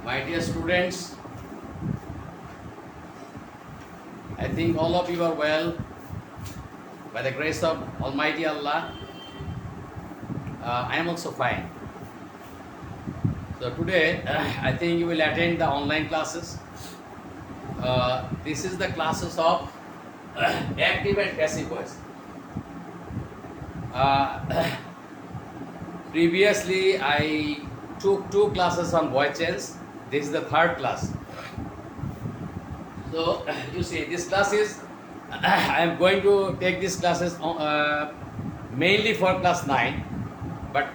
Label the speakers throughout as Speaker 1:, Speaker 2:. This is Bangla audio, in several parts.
Speaker 1: My dear students, I think all of you are well by the grace of Almighty Allah. I am also fine. So today, I think you will attend the online classes. This is the classes of active and passive voice. Previously, I took 2 classes on voice change. This is the 3rd class. So you see, this class is I am going to take these classes mainly for class 9, but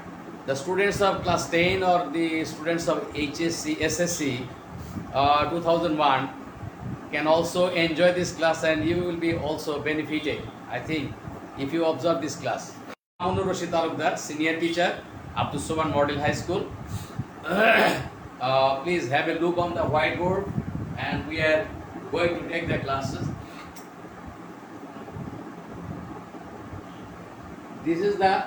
Speaker 1: the students of class 10 or the students of HSC, SSC 2001 can also enjoy this class, and you will be also benefited, I think, if you observe this class. Mamunur Rashid Talukdar, senior teacher, Abdul Soban Model High School. Please have a look on the whiteboard, and we are going to take the classes. This is the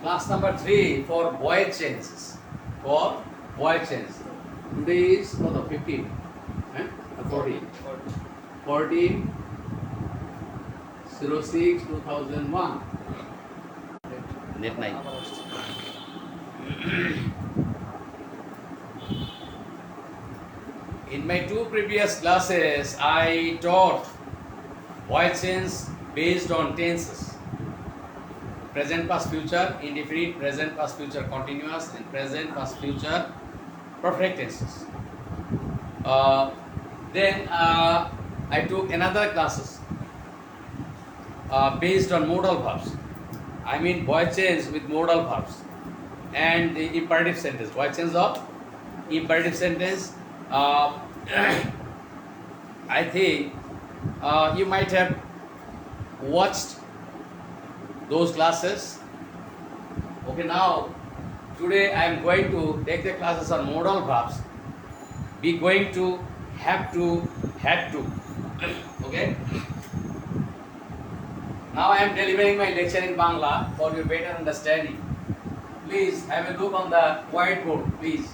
Speaker 1: class number 3 for voice changes. For voice change. Today is 15, 14, 14, 06, 2001. Net 9. In my 2 previous classes, I taught voice change based on tenses. Present, past, future, indefinite, present, past, future, continuous, and present, past, future, perfect tenses. Then I took another classes based on modal verbs. I mean voice change with modal verbs and the imperative sentence. Voice change of imperative sentence. I think you might have watched those classes. Okay, now today I am going to take the classes on modal verbs. Be going to, have to, had to. Okay. Now I am delivering my lecture in Bangla for your better understanding. Please have a look on the whiteboard, please.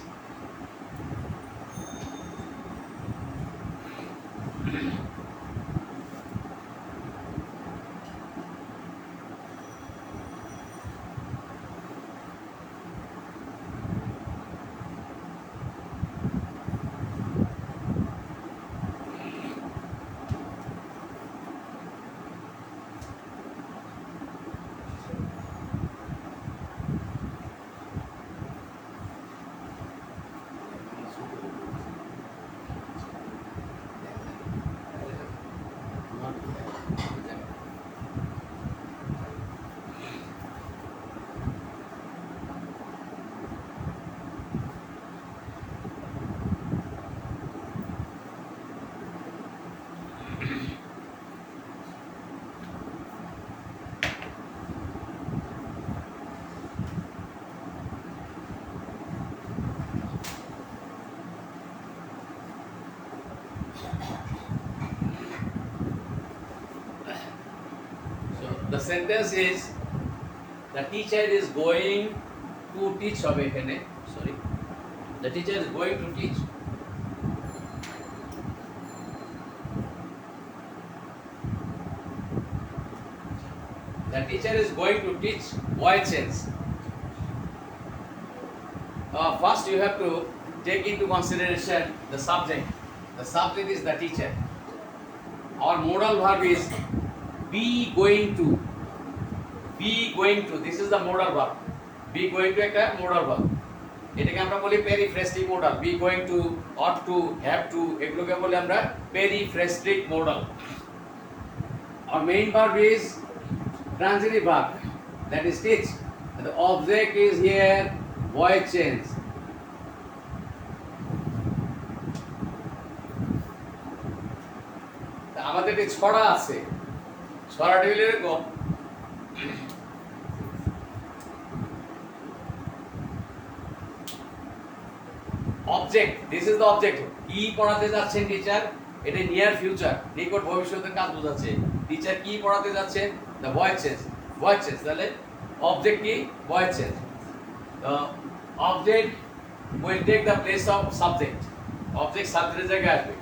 Speaker 1: The sentence is, the teacher is going to teach. Sorry, the teacher is going to teach. The teacher is going to teach voice change. First, you have to take into consideration the subject. The subject is the teacher. Our modal verb is be going to. Be going to. This is the modal verb. Be going to একটা modal verb. এটাকে আমরা বলি পেরিফ্রেস্টিক modal. Be going to, ought to, have to, এগুলোকে বলি আমরা পেরিফ্রেস্টিক modal. Our main verb is transitive verb, that is teach. And the object is here voice change. আমাদের এই ছড়া আছে, ছড়াটি হলো এরকম। Object, this is the object. কি পড়াতে যাচ্ছেন টিচার, এটা নিয়ার ফিউচার, নিকট ভবিষ্যতের কাজ বোঝাচ্ছে। টিচার কি পড়াতে যাচ্ছেন, the voice change, voice change. তাহলে অবজেক্ট কি, ভয়েস চেঞ্জ। তো object will take the place of subject. Object সাবজেক্টের জায়গায় আসবে,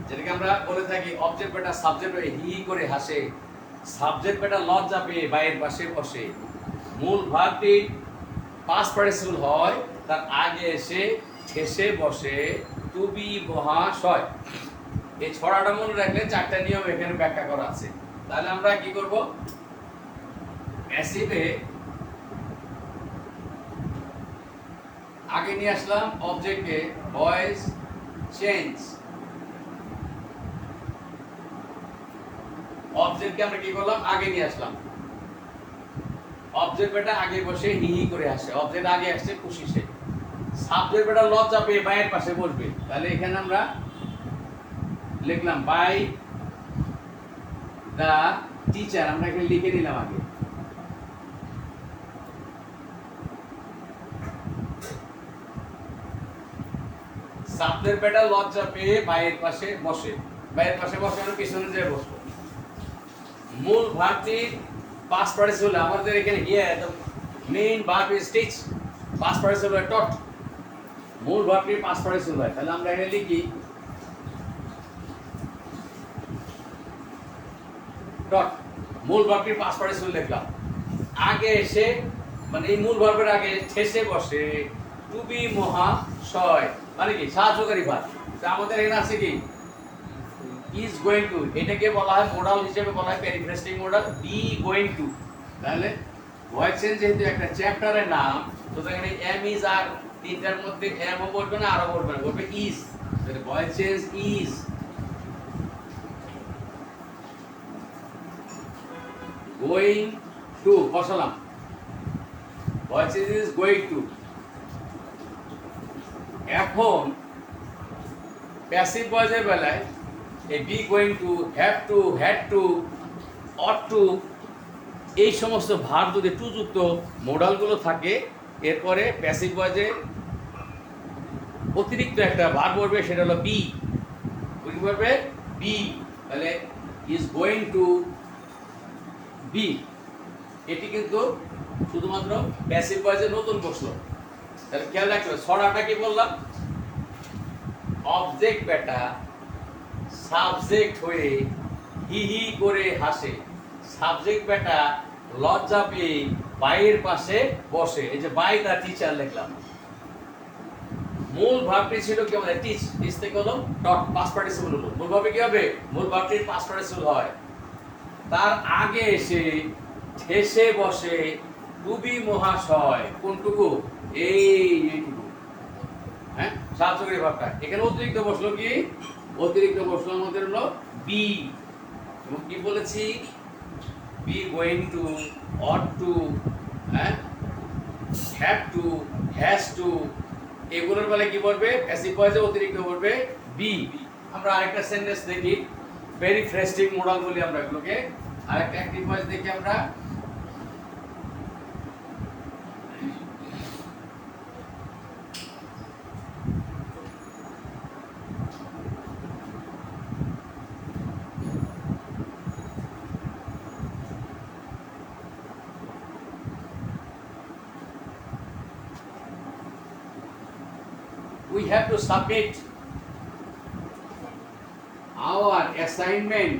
Speaker 1: যেটাকে আমরা বলে থাকি অবজেক্ট বেটা সাবজেক্ট হয়ে হি হি করে হাসে, সাবজেক্ট বেটা লজ্জা পেয়ে বাইরের পাশে বসে। মূল ভার্বটি পাস্ট পার্টিসিপল হয়, তার আগে এসে ঠেসে বসে টু বি মহাশয়। এই ছড়াটা মনে রাখলে চারটা নিয়ম এখানে ব্যাখ্যা করা আছে। তাহলে আমরা কি করব, প্যাসিভে আগে নিয়ে আসলাম অবজেক্টকে, ভয়েস চেঞ্জ। অবজেক্টকে আমরা কি করলাম, আগে নিয়ে আসলাম। অবজেক্ট বেটা আগে বসে হি হি করে আসে, অবজেক্ট আগে আসছে খুশি সে। সাবজেক্ট বেটা লজ্জা পেয়ে বাইরের পাশে বসবে। তাহলে এখানে আমরা লিখলাম বাই দা টিচার, আমরা এখানে লিখে নিলাম আগে। সাবজেক্ট বেটা লজ্জা পেয়ে বাইরের পাশে বসে, বাইরের পাশে বসে আমরা পিছনে যেয়ে বসবো। মূল ভার্বটি পাস্ট পার্টিসিপল, আমাদের এখানে here the main verb is teach, past participle taught. মূল ভার্বটি পাস্ট পার্টিসিপল হয়, তাহলে আমরা এখানে লিখি টট। মূল ভার্বটি পাস্ট পার্টিসিপল লিখলাম, আগে এসে মানে এই মূল ভার্বের আগে ঠেসে বসে টু বি মহাশয়, মানে কি সাহায্যকারী ভার্ব। তো আমাদের এখানে আছে কি ইজ গোয়িং টু, এটাকে বলা হয় মোডাল হিসেবে বলা হয় পেরিফ্রেস্টিং মোডাল, বি গোয়িং টু। তাহলে ভয়েস চেঞ্জ যেহেতু একটা চ্যাপ্টারের নাম, তো এখানে এম ইজ আর তিনটার মধ্যে এমও বলবে না আরও বলবে না, বলবে ইজ। তাহলে voice change is going to বসালাম, voice change is going to. এখন প্যাসিভ ভয়েসের বেলায় এই be going to, have to, had to, ought to, এই সমস্ত ভার্ব যদি টু যুক্ত মোডালগুলো থাকে, এরপরে প্যাসিভ ভয়েসে অতিরিক্ত একটা ভার্ব পড়বে, সেটা হলো বি। বুঝতে পারবে বি, তাহলে ইজ গোয়িং টু বি, এটি কিন্তু শুধুমাত্র প্যাসিভ ভয়েসে নতুন বসলো। তাহলে খেয়াল রাখবে ছড়াটা কি বললাম, অবজেক্ট বেটা সাবজেক্ট হয়ে হি হি করে হাসে, সাবজেক্ট বেটা লজ্জা পেয়ে বাইয়ের পাশে বসে। এই যে বাই দা টিচার লিখলাম। মূল ভার্বটি ছিল কি আমাদের টিচ, টিচ থেকে হলো ডট পাস্ট পার্টিসিপল হলো। মূল ভার্বে কি হবে, মূল ভার্বটির পাস্ট পার্টিসিপল হয়, তার আগে এসে ঠেসে বসে টু বি মহাশয়। কোনটুকু, এইটুকু, হ্যাঁ সাহায্যকারী ভাবটা। এখানে অতিরিক্ত বসলো কি, অতিরিক্ত বসলো আমাদের হলো বি। এবং কি বলেছি, be going to, ought to, হ্যাঁ হ্যাভ টু, হ্যাজ টু, এগুলোর বেলা কি বলবে, প্যাসিভ ভয়েসে অতিরিক্ত বলবে বি। আমরা আরেকটা সেন্টেন্স দেখি, পেরিফ্রেস্টিং মোডাল বলি আমরা এগুলোকে। আরেকটা অ্যাক্টিভ ভয়েস দেখি আমরা। We have to submit our assignment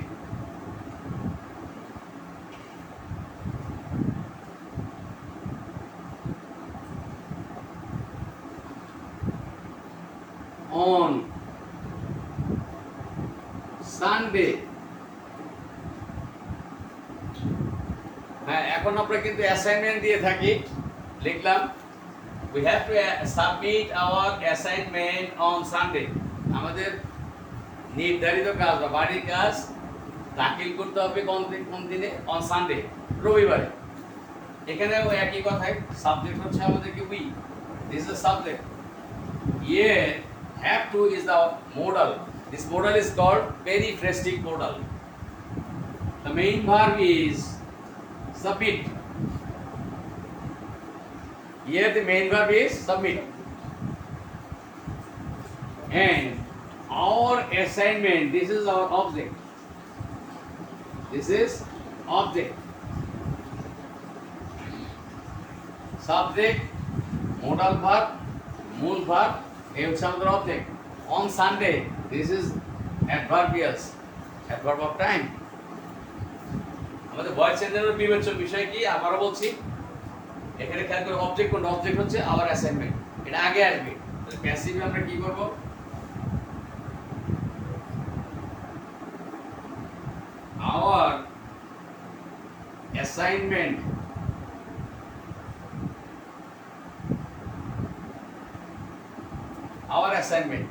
Speaker 1: on Sunday। হ্যাঁ, এখন আমরা কিন্তু অ্যাসাইনমেন্ট দিয়ে থাকি, লিখলাম we have to submit our assignment on Sunday। আমাদের নির্ধারিত কাজ বা বাড়ির কাজ দাখিল করতে হবে কোন দিনে, অন সানডে, রবিবারে। এখানেও একই কথাই, সাবজেক্ট হচ্ছে আমাদের কি we, this is subject. Here have to is the modal, this modal is called periphrastic modal। The main verb is submit, here the main verb is submit, and our assignment, this is our object, this is object, subject, modal verb, মূল ভার্ব এই হচ্ছে আমাদের object. On Sunday this is adverbials, adverb of time. আমাদের ভয়েস চেঞ্জারের বিবেচ্য বিষয় কি আবারও বলছি, এখানে খেয়াল করে অবজেক্ট কোনটা, অবজেক্ট হচ্ছে আওয়ার অ্যাসাইনমেন্ট, এটা আগে আসবে। তাহলে প্যাসিভে আমরা কি করব, আওয়ার অ্যাসাইনমেন্ট আওয়ার অ্যাসাইনমেন্ট।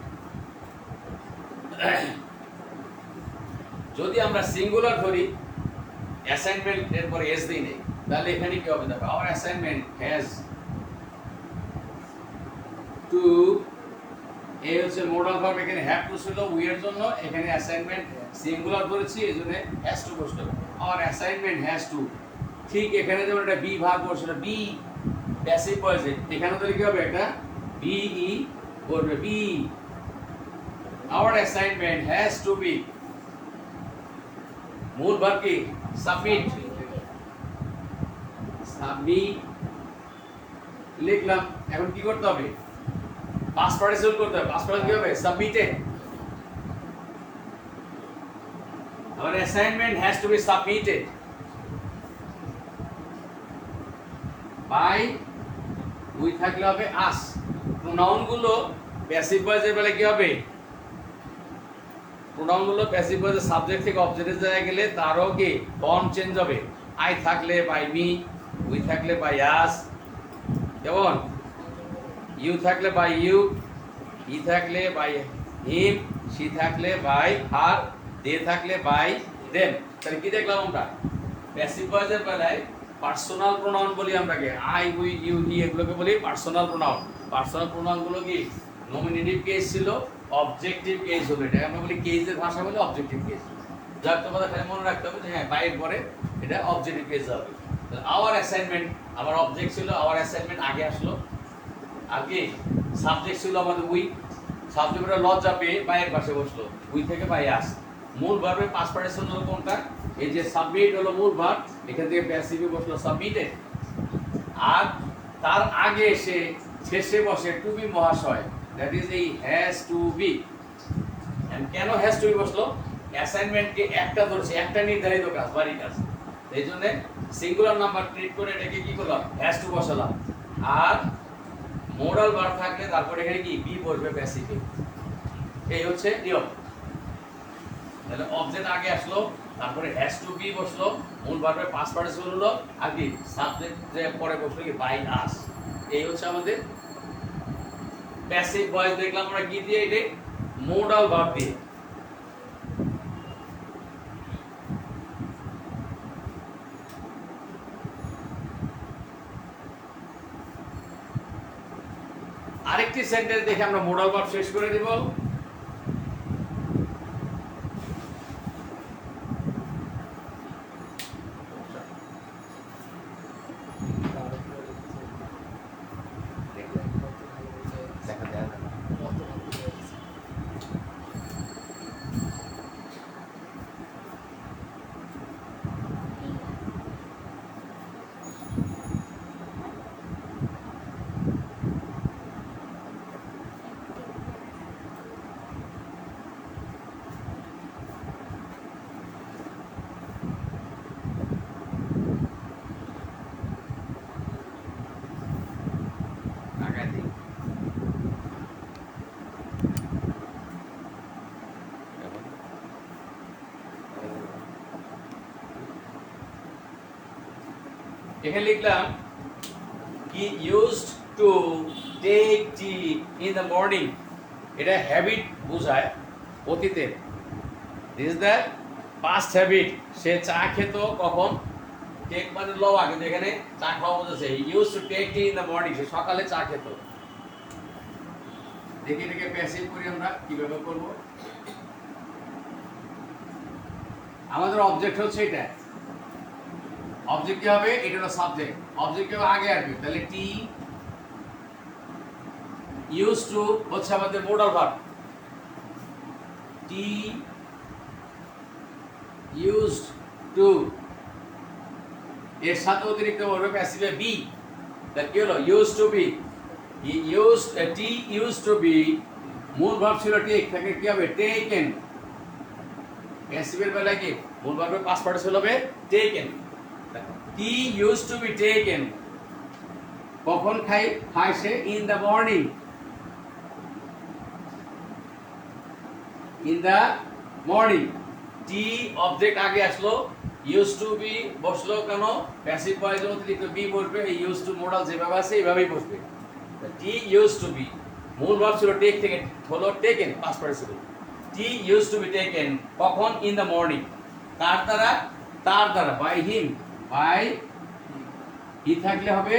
Speaker 1: যদি আমরা সিঙ্গুলার ধরি, অ্যাসাইনমেন্ট এর পরে এস দিই নেই, তাহলে এখানে কি হবে দেখো, আওয়ার অ্যাসাইনমেন্ট হ্যাজ টু, এই হচ্ছে মোডাল ভার্ব, এখানে হ্যাভ টু ছিল উই এর জন্য, এখানে অ্যাসাইনমেন্ট সিঙ্গুলার ধরেছি এজন্য হ্যাজ টু বসলো। আওয়ার অ্যাসাইনমেন্ট হ্যাজ টু, ঠিক এখানে যেমন একটা বি ভার্ব বসলো, বি প্যাসিভ ভয়েসে, এখানে তো কি হবে একটা বি ই বলবে be. Our assignment has to be, মূল ভার্ব কি সাবমিট, সাবমিট লিখলাম। এখন কি করতে হবে, পাস্ট পার্টিসিপল করতে হবে। পাস্ট পার্টিসিপল কি হবে, submitted. Our assignment has to be submitted by, we থাকলে হবে আস। প্রোনাউন গুলো প্যাসিভ ভয়েসের বেলা কি হবে, প্রোনাউন গুলো প্যাসিভ ভয়েসের সাবজেক্ট থেকে অবজেক্টে জায়গায় গেলে তারও কি ফর্ম চেঞ্জ হবে। আই থাকলে বাই মি, উই থাকলে বাই আস, যেমন ইউ থাকলে বাই ইউ, হি থাকলে বাই হিম, শি থাকলে বাই হার, দে থাকলে বাই দেম। তাহলে কি দেখলাম আমরা, প্যাসিভ ভয়েসের বেলায় পার্সোনাল প্রোনাউন বলি আমরা কি, আই উই ইউ হি, এগুলোকে বলি পার্সোনাল প্রোনাউন। পার্সোনাল প্রোনাউন গুলো কি নমিনেটিভ কেস ছিল, অবজেক্টিভ কেস হলো, এটা আমরা বলি কেসের ভাষা বলে অবজেক্টিভ কেস। যার তোমাদের খালি মনে রাখতে হবে যে হ্যাঁ বাইয়ের পরে এটা অবজেক্টিভ কেস হবে। আওয়ার অ্যাসাইনমেন্ট, আমার অবজেক্ট ছিল, আওয়ার অ্যাসাইনমেন্ট আগে আসলো, আর কি সাবজেক্ট ছিল আমাদের উই, সাবজেক্টটা লজ্জা পেয়ে বাইয়ের পাশে বসলো, উই থেকে বাই আস। মূল ভার্বের পাস্ট পার্টিসিপল হলো কোনটা, এই যে সাবমিট হলো মূল ভার্ব, এখান থেকে প্যাসিভে বসলো সাবমিটেড। আর তার আগে এসে শেষে বসে টু বি মহাশয়, দ্যাট ইজ এই হ্যাজ টু বি। এন্ড কেন হ্যাজ টু বি বসলো, অ্যাসাইনমেন্টকে একটা ধরছে, একটা নির্ধারিত কাজ, বাড়ির কাজ, এই জন্য সিঙ্গুলার নাম্বার ট্রিট করে এটাকে কি করলাম, হ্যাজ টু বসালাম। আর মোডাল ভার্ব থাকলে তারপরে এখানে কি বি বসবে প্যাসিভে, এই হচ্ছে নিয়ম। তাহলে অবজেক্ট আগে আসলো, তারপরে হ্যাজ টু বি বসলো, মূল ভার্বের পাস্ট পার্টিসিপল হলো, আর কি সাবজেক্ট যে পরে বসলো কি বাই আস। এই হচ্ছে আমাদের প্যাসিভ ভয়েস। দেখলাম আমরা কি দিয়ে, এটা মোডাল ভার্ব দিয়ে। আরেকটি সেন্টেন্স দেখে আমরা মোডাল ভার্ব শেষ করে দিব। এখানে লিখলাম কি used to take tea in the morning, এটা হ্যাবিট বোঝায় অতীতের। This is the past habit, সে চা খেত কখন, টেক মানে লওয়া, কিন্তু এখানে চা খাওয়া বোঝাচ্ছে। Use to take tea in the morning, সে সকালে চা খেত। দেখে দেখে প্যাসিভ করি আমরা কিভাবে করব। আমাদের অবজেক্ট হচ্ছে এটা, অবজেক্ট কি হবে, এটা হলো সাবজেক্ট, অবজেক্ট কি আগে আসবে, তাহলে টি ইউজ টু হচ্ছে আমাদের modal verb, tea used to এর সাথে অতিরিক্ত বলবে প্যাসিভে বি, তাহলে কি হলো use to be, tea use to be, মূল ভার্ব ছিল টেক, থেকে কি হবে টেকেন। প্যাসিভের বেলায় কি মূল ভার্বের পাস্ট পার্টিসিপল হবে taken. Tea use to be taken, কখন খায় সে? In the morning, in the morning. Tea object আগে আসলো, ইউজ টু বি বসলো কেন? প্যাসিভ ভয়েস অতিরিক্ত বি বসবে, ইউজ টু মডাল যেভাবে আছে এইভাবেই বসবে। টি ইউজ টু বি, মূল ভার্ব ছিল টেক, থেকে হলো taken past participle. Tea use to be taken কখন? In the morning. কার দ্বারা? তার দ্বারা, বাই হিম। বাই হি থাকলে হবে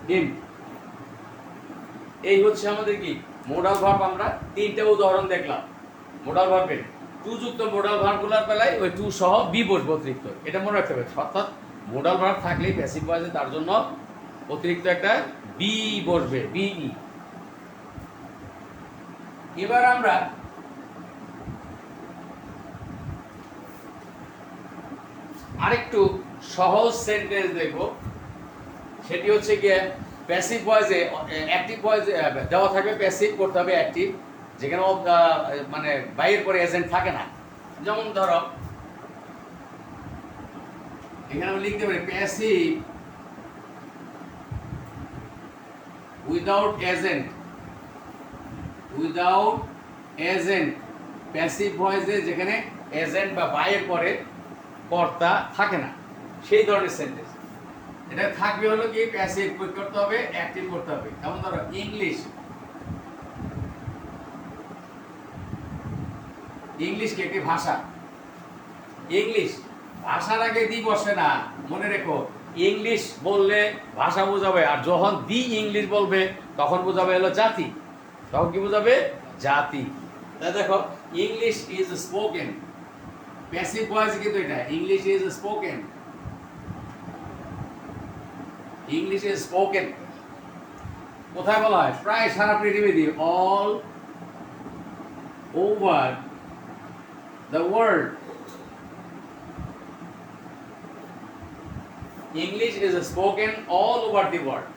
Speaker 1: হিম। এই হচ্ছে আমাদের কি মোডাল ভার্ব। আমরা তিনটে উদাহরণ দেখলাম মোডাল ভার্বের। টু যুক্ত মোডাল ভার্বগুলোর বেলায় ওই টু সহ বি বসবে অতিরিক্ত, এটা মনে রাখতে হবে। অর্থাৎ মোডাল ভার্ব থাকলেই প্যাসিভ ভয়েসে তার জন্য অতিরিক্ত একটা বি বসবে, বিই। এবার আমরা আরেকটু সহজ সেন্টেন্স দেখব, সেটি হচ্ছে গিয়ে প্যাসিভ ভয়েসে অ্যাক্টিভ ভয়েসে দেওয়া থাকবে, প্যাসিভ করতে হবে অ্যাক্টিভ, যেখানে মানে বাইরের পরে এজেন্ট থাকে না। যেমন ধরো এখানে আমি লিখতে পারি passive without agent, without agent. Passive ভয়েসে যেখানে এজেন্ট বা বাইরের পরে কর্তা থাকে না, সেই ধরনের সেন্টেন্স। এটা থাকবে হলো কি প্যাসিভ করতে হবে, অ্যাক্টিভ করতে হবে। যেমন ধরো ইংলিশ, ইংলিশ কি একটি ভাষা? ইংলিশ ভাষার আগে দি বসে না, মনে রেখো। ইংলিশ বললে ভাষা বোঝাবে, আর যখন দি ইংলিশ বলবে তখন বোঝাবে হলো জাতি। তখন কি বোঝাবে? জাতি। তাই দেখো English is spoken, passive voice কিন্তু এটা, English is spoken, English is spoken. কোথায় বলা হয়? প্রায় সারা পৃথিবীতে, all over the world English is spoken all over the world.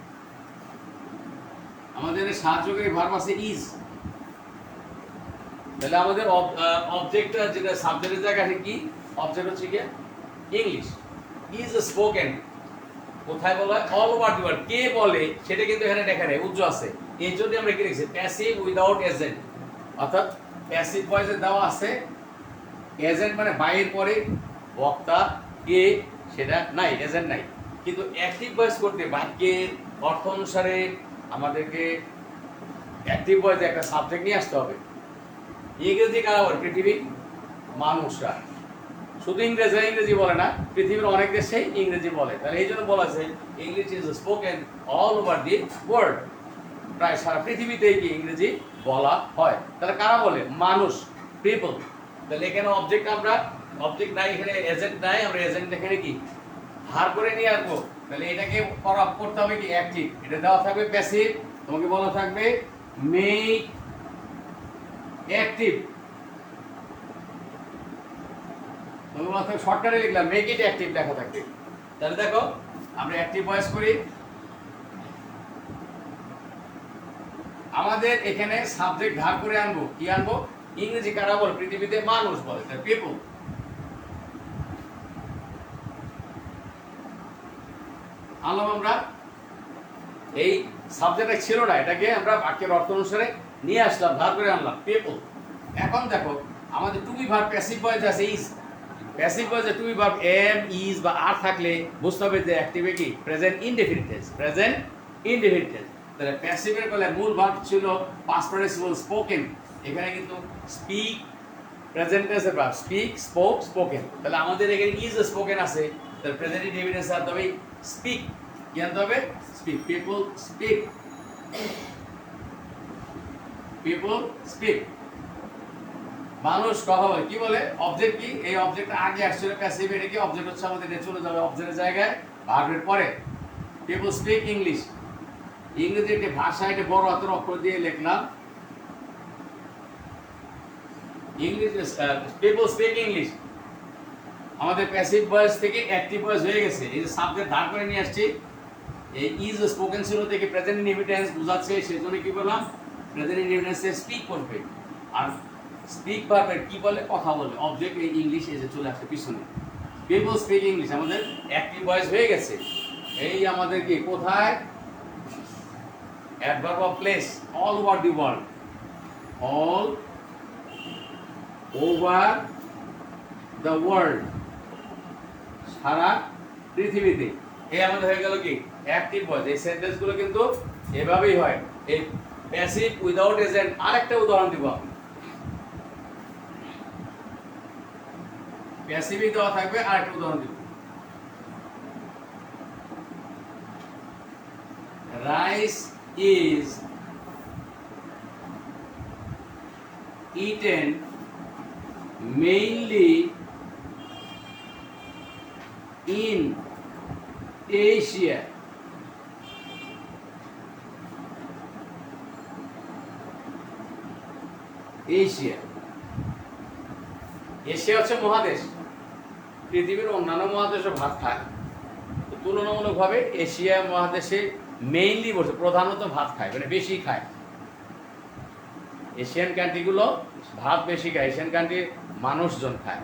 Speaker 1: আমাদের সাহায্যকারী ভার্ব আছে ইজ, তাহলে আমাদের অবজেক্টটা যেটা সাবজেক্টের জায়গায় আছে কি? অবজেক্ট হচ্ছে কি ইংলিশ। ইজ স্পোকেন কোথায় বলা হয়? All over the world. কে বলে সেটা কিন্তু এখানে দেখা নেই, উজ্জ্ব আছে। এই জন্য আমরা কি লিখছি? Passive without agent. অর্থাৎ প্যাসিভ ভয়েসে দেওয়া আছে, এজেন্ট মানে বাইরের পরে বক্তা কে সেটা নাই, এজেন্ট নাই। কিন্তু অ্যাক্টিভ ভয়েস করতে বাক্যের অর্থ অনুসারে আমাদেরকে অ্যাক্টিভ ভয়েসে একটা সাবজেক্ট নিয়ে আসতে হবে। ইংরেজি কারা বলে? পৃথিবীর মানুষরা। শুধু ইংরেজি বলে না, পৃথিবীর অনেক দেশেই ইংরেজি বলে। তাহলে এই জন্য বলা আছে English is spoken all over the world. প্রায় সারা পৃথিবীতেই কি ইংরেজি বলা হয়। তাহলে কারা বলে? মানুষ, পিপল। তাহলে এখানে অবজেক্ট, আমরা অবজেক্ট নাই, এখানে এজেন্ট নাই, আমরা এজেন্ট এখানে কি ধার করে নিয়ে আসবো। তাহলে এটাকে করতে হবে কি অ্যাক্টিভ। এটা দেওয়া থাকবে প্যাসিভ, তোমাকে বলা থাকবে মেক অ্যাক্টিভ। তোমাকে বলা থাকবে, শর্টকাটে লিখলাম মেক ইট অ্যাক্টিভ লেখা থাকবে। তাহলে দেখো আমরা অ্যাক্টিভ ভয়েস করি। আমাদের এখানে সাবজেক্ট ধার করে আনবো, কি আনবো? ইংরেজি কারা বলে? পৃথিবীতে মানুষ বলে, পিপল। আনলাম আমরা, এই সাবজেক্টটা ছিল না, এটাকে আমরা বাক্যের অর্থ অনুসারে নিয়ে আসলাম, ধার করে আনলাম, পিপল। এখন দেখো আমাদের to be verb passive voice আছে ইজ। প্যাসিভ ভয়েসে to be verb am, is বা আর থাকলে বুঝতে হবে যে অ্যাক্টিভে কি present indefinite tense, present indefinite tense. তাহলে প্যাসিভের বলে মূল ভার্ব ছিল পাস্ট পার্টিসিপল স্পোকেন। এখানে কিন্তু স্পিক প্রেজেন্ট টেন্সের ভার্ব, স্পিক, স্পোক, স্পোকেন। তাহলে আমাদের এখানে ইজ স্পোকেন আছে, তাহলে প্রেজেন্ট ইনডেফিনিট টেন্স আনতে হবে স্পিক। কি আনতে হবে? Speak. People speak, people speak. মানুষ কথা বলে, কি বলে? অবজেক্ট কি? এই অবজেক্ট আগে আসছিল প্যাসিভ, এটা কি অবজেক্ট হচ্ছে আমাদের, এটা চলে যাবে অবজেক্টের জায়গায় ভার্বের পরে। পিপল স্পিক ইংলিশ, ইংরেজি একটি ভাষা, এটা বড় হাতের অক্ষর দিয়ে লিখলাম ইংলিশ। People speak English. আমাদের প্যাসিভ ভয়েস থেকে অ্যাক্টিভ ভয়েস হয়ে গেছে, এই যে সাবজেক্ট ধার করে নিয়ে আসছি, এই ইজ স্পোকেন ছিল থেকে প্রেজেন্ট ইনডিফিনিট বোঝাচ্ছে, সেজন্য কি বললাম প্রেজেন্ট ইনডিফিনিটে স্পিক করবে। আর স্পিক ভার্বের কি বলে, কথা বলে। অবজেক্ট এই ইংলিশ এসে চলে আসে পিছনে। পিপল স্পিক ইংলিশ আমাদের অ্যাক্টিভ ভয়েস হয়ে গেছে। এই আমাদের কি কোথায়, adverb of place, all over the world, all over the world, সারা পৃথিবীতে। এই আমাদের হয়ে গেল কি অ্যাক্টিভ ভয়েস। এই সেন্টেন্সগুলো কিন্তু এভাবেই হয়। এই প্যাসিভ উইদাউট এজেন্ট, আরেকটা উদাহরণ দিব আমি। প্যাসিভই দেওয়া থাকবে, আরেকটা উদাহরণ দিব। Rice is eaten mainly in Asia. Asia, Asia হচ্ছে মহাদেশ। পৃথিবীর অন্যান্য মহাদেশে ভাত খায়, তো তুলনামূলকভাবে এশিয়া মহাদেশে মেইনলি বসে প্রধানত ভাত খায়, মানে বেশি খায়। এশিয়ান কান্ট্রিগুলো ভাত বেশি খায়, এশিয়ান কান্ট্রির মানুষজন খায়।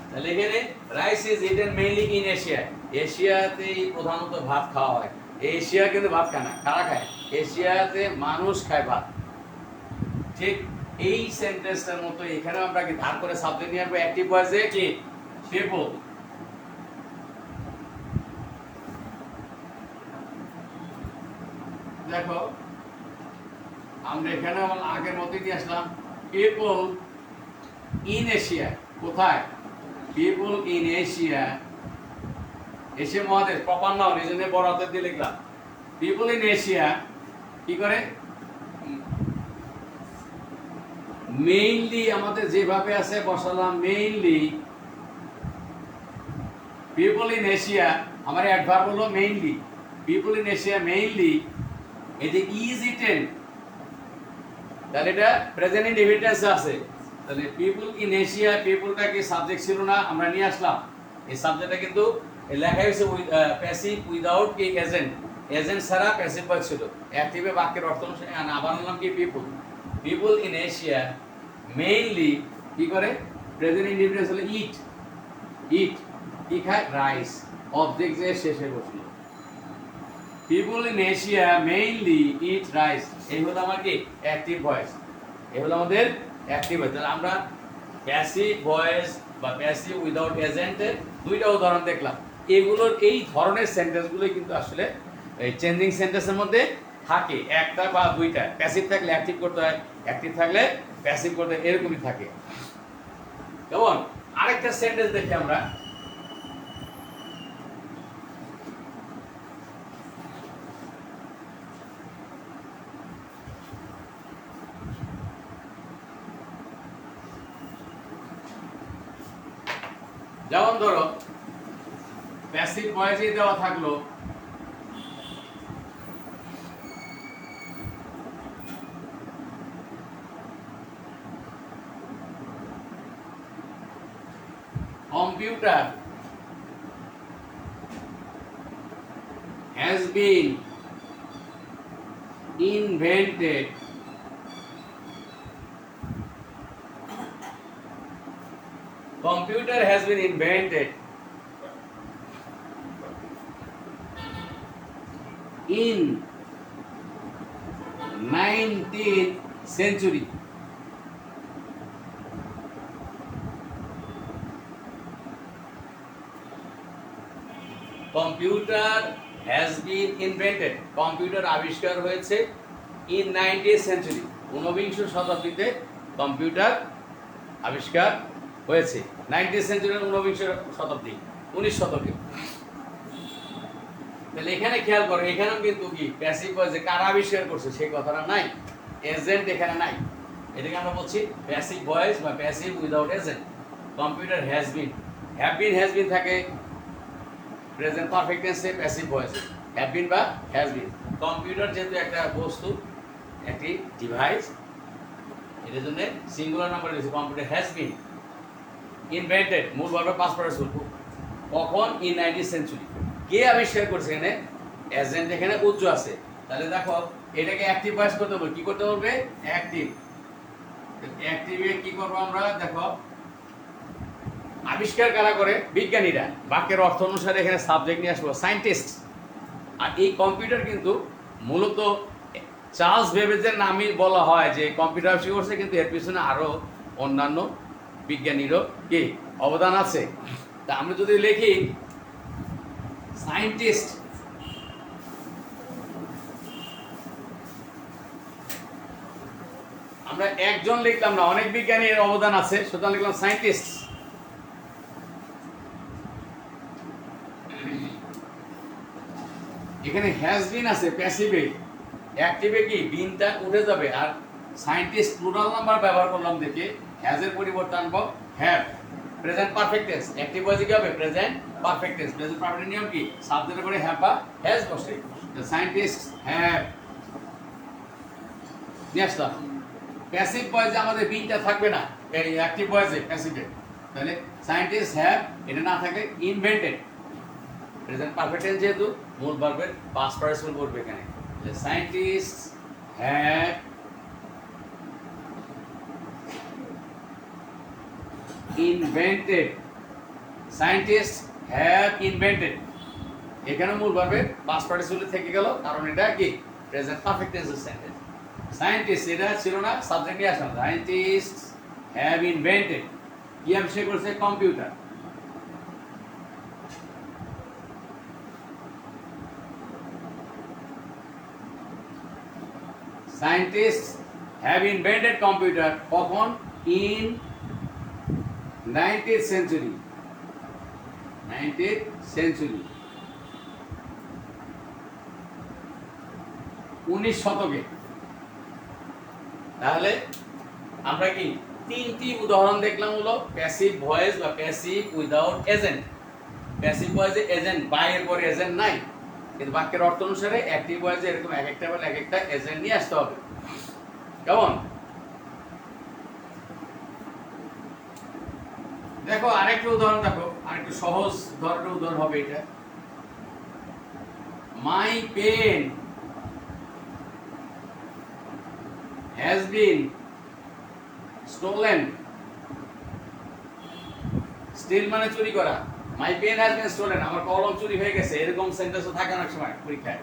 Speaker 1: তাহলে এখানে rice is eaten mainly in Asia, এশিয়াতেই প্রধানত ভাত খাওয়া হয়। এশিয়া কিন্তু ভাত খায় না, কারা খায়? এশিয়াতে মানুষ খায় ভাত। ঠিক এই সেন্টেন্সটার মতো এখানেও আমরা কি ধার করে সাবজেক্ট নিয়ে আসবো অ্যাক্টিভ ভয়েসে কি পিপল। দেখো আমরা এখানে আগের মতোই দিয়ে আসলাম পিপল ইন এশিয়া। কোথায়? পিপল ইন এশিয়া, এশিয়া মহাদেশ প্রপার নাও, এই জন্য বড় হাতের দিয়ে লিখলাম। পিপল ইন এশিয়া কি করে, মেইনলি আমাদের যেভাবে আছে বসালাম মেইনলি। পিপল ইন এশিয়া আমার অ্যাডভার্ব হলো mainly. People in Asia mainly, এই যে ইজ ইটেন, তাহলে এটা প্রেজেন্ট ইনডিফিনিট আছে। তাহলে পিপল ইন এশিয়া, পিপলটা কি সাবজেক্ট ছিল না, আমরা নিয়ে আসলাম। এই সাবজেক্টটা কিন্তু লেখা হয়েছে প্যাসিভ উইদাউট কি এজেন্ট, এজেন্ট ছাড়া প্যাসিভ ভয়েস ছিল। অ্যাক্টিভে বাক্যের অর্থ অনুসারে আবার আনলাম কি people. People in Asia mainly কি করে, প্রেজেন্ট ইনডিফিনিট হলো ইট। ইট কি খায়? রাইস। অবজেক্ট যে শেষে বসলো। People in Asia mainly eat rice, এই হলো আমার কি অ্যাক্টিভ ভয়েস। এই হলো আমাদের অ্যাক্টিভ ভয়েস। তাহলে আমরা প্যাসিভ ভয়েস বা প্যাসিভ উইদাউট এজেন্টের দুইটা উদাহরণ দেখলাম। এগুলোর এই ধরনের সেন্টেন্সগুলোই কিন্তু আসলে এই চেঞ্জিং সেন্টেন্সের মধ্যে থাকে, একটা বা দুইটা। প্যাসিভ থাকলে অ্যাক্টিভ করতে হয়, অ্যাক্টিভ থাকলে প্যাসিভ করতে হয়, এরকমই থাকে। কেমন? আরেকটা সেন্টেন্স দেখি আমরা। যেমন ধরো প্যাসিভ ভয়েসে দেওয়া থাকলো computer has been invented computer has been invented in 19th century. Computer has been invented, computer আবিষ্কার হয়েছে ইন 19th সেঞ্চুরি, ঊনবিংশ শতাব্দীতে কম্পিউটার আবিষ্কার হয়েছে। 19th সেঞ্চুরি ঊনবিংশ শতাব্দী, 19 শতকে। তাহলে এখানে খেয়াল করো, এখানেও কিন্তু কি প্যাসিভ ভয়েসে কারা আবিষ্কার করছে সেই কথাটা নাই, এজেন্ট এখানে নাই। এটাকে আমরা বলছি প্যাসিভ ভয়েস বা passive without agent. Computer has been থাকে প্রেজেন্ট পারফেক্ট টেন্সে প্যাসিভ ভয়েসে, হ্যাভ বিন বা হ্যাজ বিন। কম্পিউটার যেহেতু একটা বস্তু, একটি ডিভাইস, এটার জন্য সিঙ্গুলার নাম্বার দিয়েছে। কম্পিউটার হ্যাজ বিন ইনভেন্টেড, মূল ভার্বের পাস্ট পার্টিসিপল। কখন? In 19th century. কে আবিষ্কার করছে? এখানে এজেন্ট এখানে উজ্জ আছে, তাহলে দেখো এটাকে অ্যাক্টিভ ভয়েস করতে হবে, কি করতে হবে? অ্যাক্টিভ। অ্যাক্টিভে কি করব আমরা? দেখো আবিষ্কার কারা করে? বিজ্ঞানীরা। বাক্যের অর্থ অনুসারে এখানে সাবজেক্ট নিয়ে আসবো সায়েন্টিস্ট। আর এই কম্পিউটার কিন্তু মূলত চার্লস বেবেজের নামই বলা হয় যে কম্পিউটার আবিষ্কার করছে, কিন্তু এর পিছনে আরো অন্যান্য বিজ্ঞানীরও কি অবদান আছে। তা আমরা যদি লিখি সায়েন্টিস্ট, আমরা একজন লিখলাম না, অনেক বিজ্ঞানীর অবদান আছে, সুতরাং লিখলাম সায়েন্টিস্ট। এখানে হ্যাজ বিন আছে প্যাসিভে, অ্যাক্টিভে কি বিনটা উঠে যাবে, আর সায়েন্টিস্ট প্লুরাল নাম্বার ব্যবহার করলাম দেখে হ্যাজের পরিবর্তে আনবো have. Present perfect tense, active ভয়েসে কি হবে? Present perfect tense. Present perfect নিয়ম কি? সাবজেক্টের পরে হ্যাভ বা হ্যাজ বসে। দ্য সায়েন্টিস্ট হ্যাভ নিয়ে আসলাম। প্যাসিভ ভয়েসে আমাদের বিনটা থাকবে না, এই অ্যাক্টিভ ভয়েসে প্যাসিভে, তাহলে সায়েন্টিস্ট হ্যাভ এটা না থাকে ইনভেন্টেড। প্রেজেন্ট পারফেক্ট টেন্স যেহেতু মূল ভার্বের পাস্ট পার্টিসিপল করবে এখানে। The scientists have invented. Scientists have invented. এখানে মূল ভার্বের পাস্ট পার্টিসিপল থেকে গেল, কারণ এটা কি? প্রেজেন্ট পারফেক্ট টেন্সের সেন্টেন্স। সায়েন্টিস্ট এটা ছিল না, সাবজেক্ট নিয়ে আসলাম। Scientists have invented. কি আবিষ্কার করেছে? Computer. Scientists have invented computer কখন? In 19th century. 19th century, 19 শতকে। তাহলে আমরা কি তিনটি উদাহরণ দেখলাম, হলো প্যাসিভ ভয়েস বা প্যাসিভ উইদাউট এজেন্ট। প্যাসিভ ভয়েসে এজেন্ট বাই এর পরে এজেন্ট নাই, কিন্তু বাক্যের অর্থ অনুসারে অ্যাক্টিভ ভয়েসে এরকম এক একটা বলে এক একটা এজেন্ট নিয়ে আসতে হবে। কেমন? দেখো আরেকটা উদাহরণ, দেখো আরেকটু সহজ ধরনের উদাহরণ হবে এটা। My pen has been stolen. Steal মানে চুরি করা। My pen has been stolen, আমার কলম চুরি হয়ে গেছে, এরকম সেন্টেন্সও থাকে অনেক সময় পরীক্ষায়।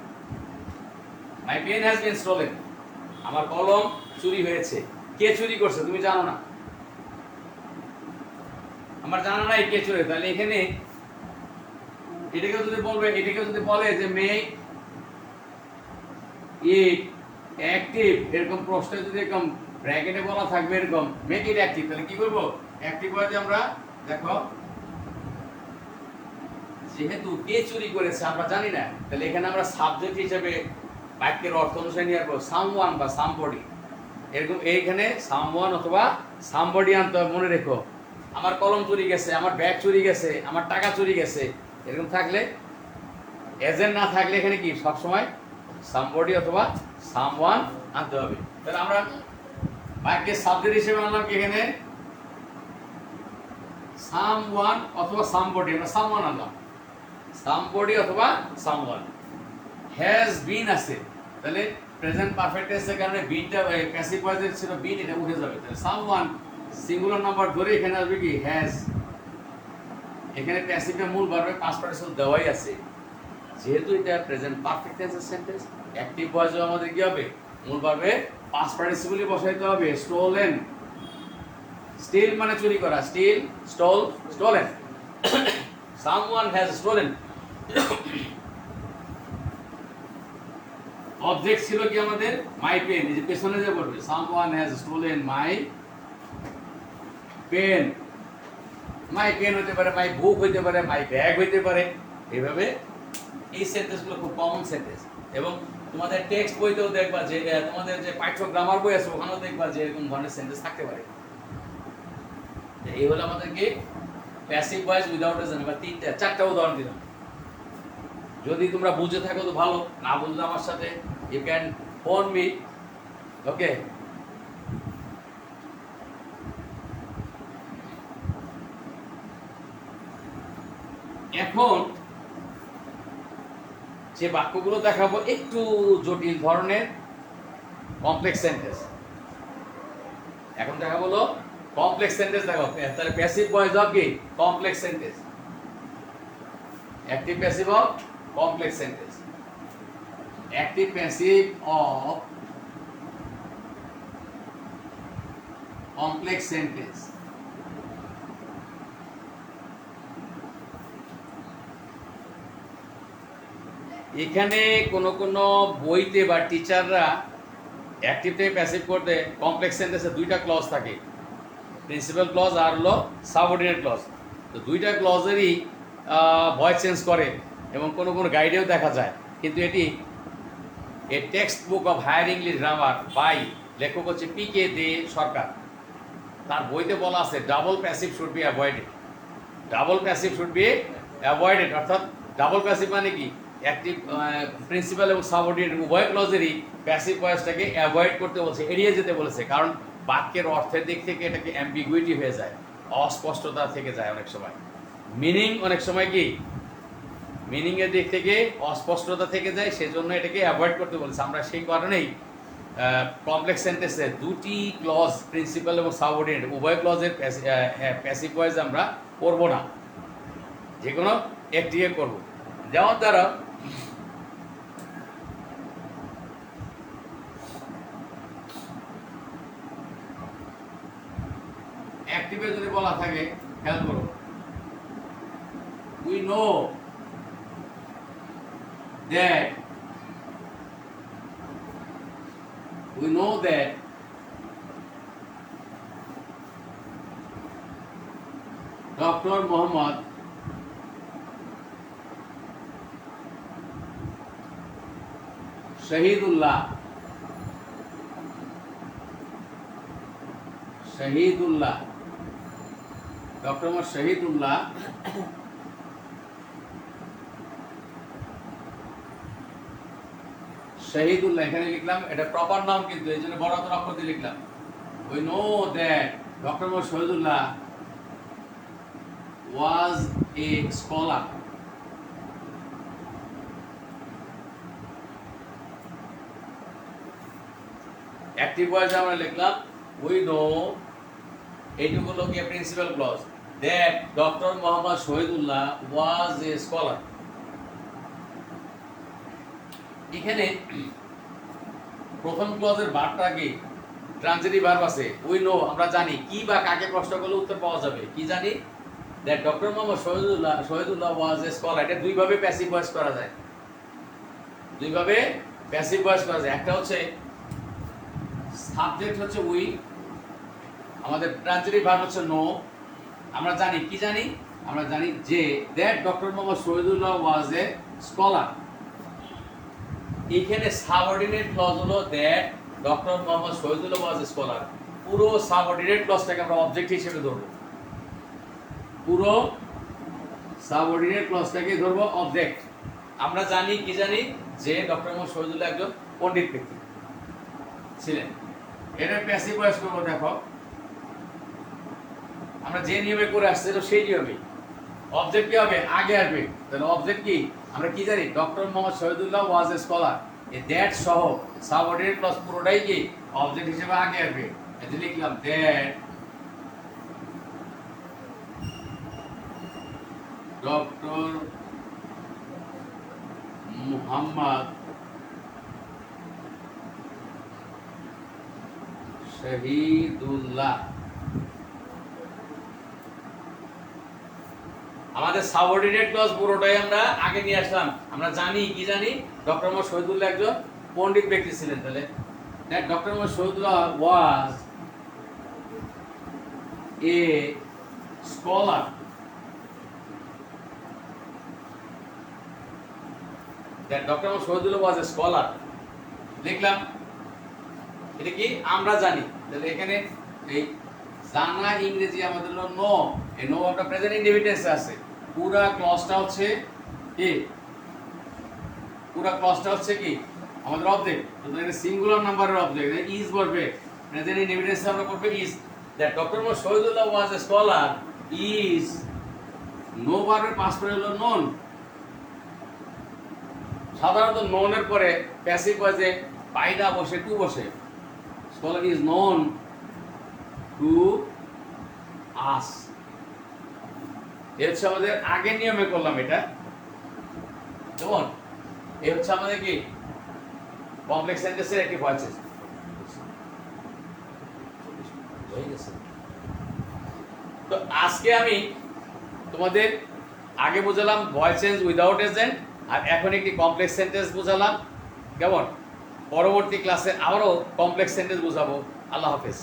Speaker 1: My pen has been stolen, আমার কলম চুরি হয়েছে। কে চুরি করছে তুমি জানো না? আমার জানা নাই কে চুরি। তাহলে এখানে এটাকে যদি বলবে, এটাকে যদি বলে যে মেক ইট অ্যাক্টিভ, এরকম প্রশ্নে যদি এরকম ব্র্যাকেটে বলা থাকবে এরকম মেক ইট অ্যাক্টিভ, তাহলে কি করব? অ্যাক্টিভ বলতে আমরা দেখো যেহেতু কে চুরি করেছে আমরা জানি না, তাহলে এখানে আমরা সাবজেক্ট হিসেবে বাক্যের অর্থ অনুসারে নিয়ে আসবো সামওয়ান বা সামবডি। এরকম এইখানে সামওয়ান অথবা সামবডি আনতে হবে। মনে রেখো, আমার কলম চুরি গেছে, আমার ব্যাগ চুরি গেছে, আমার টাকা চুরি গেছে, এরকম থাকলে এজেন্ট না থাকলে এখানে কি সবসময় সামবডি অথবা সামওয়ান আনতে হবে। তাহলে আমরা বাক্যের সাবজেক্ট হিসেবে আনলাম কি এখানে? সামওয়ান অথবা সামবডি। আমরা সামওয়ান আনলাম, সামবডি অথবা সামওয়ান। হ্যাজ বিন আছে, তাহলে প্রেজেন্ট পারফেক্ট টেন্সের কারণে বিনটা প্যাসিভ ভয়েসে ছিল বিন, এটা উঠে যাবে। তাহলে সামওয়ান সিঙ্গুলার নাম্বার ধরে এখানে আসবে কি? হ্যাজ। এখানে প্যাসিভের মূল ভার্বে পাস্ট পার্টিসিপল দেওয়াই আছে, যেহেতু এটা প্রেজেন্ট পারফেক্ট টেন্সের সেন্টেন্স। অ্যাক্টিভ ভয়েসে আমাদের কি হবে? মূল ভার্বে পাস্ট পার্টিসিপলই বসাইতে হবে। স্টোলেন, স্টিল মানে চুরি করা, steal, stole, stolen. Someone has stolen. Object ছিল কি আমাদের? My pen. এই যে পেছনে যে বলবে someone has stolen my pen. My pen হতে পারে, মাই বুক হইতে পারে, মাই ব্যাগ হইতে পারে। এইভাবে এই সেন্টেন্সগুলো খুব কমন সেন্টেন্স, এবং তোমাদের টেক্সট বইতেও দেখবা যে তোমাদের যে পাঠ্য গ্রামার বই আছে ওখানেও দেখবা যে এরকম ধরনের সেন্টেন্স থাকতে পারে। এই হলো আমাদের কি প্যাসিভ ভয়েস উইদাউট এজেন্ট। বা চারটা উদাহরণ দিলাম। যদি তোমরা বুঝে থাকো তো ভালো, না বুঝলে আমার সাথে ইউ ক্যান ফোন মি। ওকে, এখন যে বাক্যগুলো দেখাবো একটু জটিল ধরনের কমপ্লেক্স সেন্টেন্স। এখন দেখা বলো কমপ্লেক্স সেন্টেন্স দেখো, তাহলে প্যাসিভ ভয়েস অফ কি complex sentence, active passive of complex sentence. Active passive of complex sentence. এখানে কোন কোন বইতে বা টিচাররা অ্যাক্টিভ থেকে প্যাসিভ করতে কমপ্লেক্স সেন্টেন্সে দুইটা ক্লজ থাকে, প্রিন্সিপাল ক্লজ আর হলো সাবঅর্ডিনেট ক্লজ। তো দুইটা ক্লজেরই ভয়েস চেঞ্জ করে এবং কোনো কোনো গাইডেও দেখা যায়। কিন্তু এটি a text book of higher English grammar by লেখক হচ্ছে পি.কে. দে সরকার। তার বইতে বলা আছে double passive should be avoided. Double passive should be avoided, অর্থাৎ ডাবল প্যাসিভ মানে কি অ্যাক্টিভ প্রিন্সিপাল এবং সাবঅর্ডিনেট উভয় ক্লজেরই প্যাসিভ ভয়েসটাকে অ্যাভয়েড করতে বলছে, এড়িয়ে যেতে বলেছে। কারণ বাক্যের অর্থের দিক থেকে এটাকে অ্যাম্বিগুইটি হয়ে যায়, অস্পষ্টতা থেকে যায় অনেক সময়। মিনিং অনেক সময় কি মিনিংয়ের দিক থেকে অস্পষ্টতা থেকে যায়, সেজন্য এটাকে অ্যাভয়েড করতে বলেছে। আমরা সেই কারণেই কমপ্লেক্স সেন্টেন্সে দুটি ক্লজ প্রিন্সিপাল এবং সাবঅর্ডিনেট উভয় ক্লজের প্যাসিভ ভয়েস আমরা করব না, যে কোনো একটিকে করব। যেমন দ্বারা অ্যাক্টিভে যদি বলা থাকে, খেয়াল করো, we know that Dr. Muhammad Shahidullah Dr. Muhammad Shahidullah Shahidullah এখানে লিখলাম, এটা প্রপার নাম কিন্তু এই জন্য বড় হাতের অক্ষর দিয়ে লিখলাম। We know that doctor Mohammad Shahidullah was a scholar. Active ভয়েসে আমরা লিখলাম উই নো, এইটুকু হলো কি principal clause, that doctor Mohammad Shahidullah was a scholar. এখানে প্রথম ক্লজের ভার্বটা কি ট্রানজিটিভ ভার্ব আছে, উই নো আমরা জানি, কি বা কাকে প্রশ্ন করলে উত্তর পাওয়া যাবে, কি জানি, that doctor Mohammad Shahidullah was a scholar. এটা দুইভাবে প্যাসিভ ভয়েস করা যায়, দুইভাবে প্যাসিভ ভয়েস করা যায়। একটা হচ্ছে সাবজেক্ট হচ্ছে উই, আমাদের ট্রানজিটিভ ভার্ব হচ্ছে নো, আমরা জানি, কি জানি, আমরা জানি যে that doctor Mohammad Shahidullah was a scholar. এখানে সাবঅর্ডিনেট ক্লজ হলো that doctor Mohammad Shahidullah was a scholar. পুরো সাবঅর্ডিনেট ক্লজটাকে আমরা অবজেক্ট হিসেবে ধরবো, পুরো সাবঅর্ডিনেট ক্লজটাকে ধরবো অবজেক্ট। আমরা জানি, কি জানি, যে ডক্টর মোহাম্মদ শহীদুল্লাহ একজন পণ্ডিত ব্যক্তি ছিলেন। এটা প্যাসিভ ভয়েস করবো। দেখো আমরা যে নিয়মে করে আসছে সেই নিয়মে অবজেক্ট কি হবে, আগে আসবে। তাহলে অবজেক্ট কি, আমরা কি জানি, doctor Mohammad Shahidullah was a scholar. এই দ্যাট সহ সাবঅর্ডিনেট ক্লজ পুরোটাই কি অবজেক্ট হিসেবে আগে আসবে। এটা লিখলাম দ্যাট ডক্টর মুহাম্মদ শহীদুল্লাহ। আমাদের সাবঅর্ডিনেট ক্লজ পুরোটাই আমরা আগে নিয়ে আসলাম। আমরা জানি, কি জানি, ডক্টর মোহাম্মদ শহীদুল্লাহ একজন পণ্ডিত ব্যক্তি ছিলেন। তাহলে that doctor Mohammad Shahidullah was a scholar. That doctor Mohammad Shahidullah was a scholar লিখলাম। এটা কি আমরা জানি। তাহলে এখানে এই জানা ইংরেজি আমাদের হলো নো, এই নো একটা প্রেজেন্ট ইনডেফিনিট আছে। পুরা ক্লজটা হচ্ছে কি, পুরা ক্লজটা হচ্ছে কি আমাদের অবজেক্ট। তো এটা সিঙ্গুলার নাম্বারের অবজেক্ট, ইজ বলবে প্রেজেন্ট ইনডেফিনিট আমরা করবে is. That doctor Mohammad Shahidullah was a scholar is, know ভার্বের পাস্ট ফর্ম হলো নন, সাধারণত ননের পরে প্যাসিভ ভয়েসে পাইডা বসে টু বসে। Scholar is known to us. এ হচ্ছে আমাদের আগের নিয়মে করলাম এটা। যেমন এ হচ্ছে আমাদের কি কমপ্লেক্স সেন্টেন্সের একটি ভয়েসেস হয়ে গেছে। তো আজকে আমি তোমাদের আগে বোঝালাম ভয়েস চেঞ্জ উইদাউট এজেন্ট, আর এখন একটি কমপ্লেক্স সেন্টেন্স বোঝালাম। কেমন? পরবর্তী ক্লাসে আবারও কমপ্লেক্স সেন্টেন্স বোঝাবো। আল্লাহ হাফেজ।